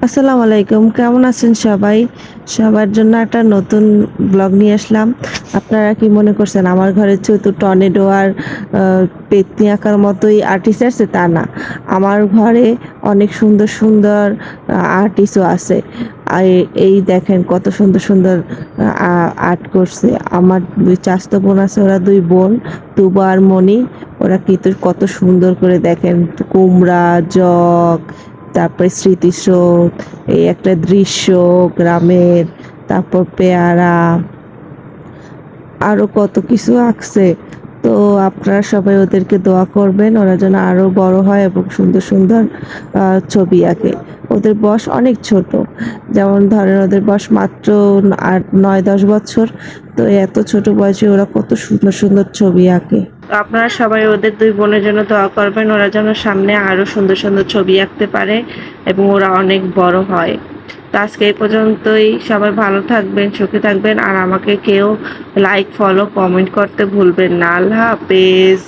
আসসালামু আলাইকুম, কেমন আছেন সবাই? সবার জন্য একটা নতুন ব্লগ নিয়ে আসলাম। আপনারা কি মনে করছেন আমার ঘরে যেহেতু টর্নেডো আর পেতনি আঁকার মতোই আর্টিস্ট আছে? তা না, আমার ঘরে অনেক সুন্দর সুন্দর আর্টিস্টও আছে। আর এই দেখেন কত সুন্দর সুন্দর আর্ট করছে। আমার দুই চাচাতো বোন আছে, ওরা দুই বোন, তুবা আর মণি। ওরা কিন্তু কত সুন্দর করে দেখেন, কুমড়া, জগ, তারপরে স্মৃতিসৌধ, এই একটা দৃশ্য গ্রামের, তারপর পেয়ারা, আরো কত কিছু আঁকছে। তো আপনারা সবাই ওদেরকে দোয়া করবেন, ওরা যেন আরো বড় হয় এবং সুন্দর সুন্দর ছবি আঁকে। ওদের বয়স অনেক ছোট, যেমন ধরেন ওদের বয়স মাত্র 8, 9, 10 বছর। তো এত ছোট বয়সে ওরা কত সুন্দর সুন্দর ছবি আঁকে। তো আপনারা সবাই ওদের দুই বোনের জন্য দোয়া করবেন, ওরা যেন সামনে আরো সুন্দর সুন্দর ছবি আঁকতে পারে এবং ওরা অনেক বড় হয়। তো আজকে এই পর্যন্তই। সবাই ভালো থাকবেন, সুখে থাকবেন, আর আমাকে কেউ লাইক, ফলো, কমেন্ট করতে ভুলবেন না। আল্লাহ হাফেজ।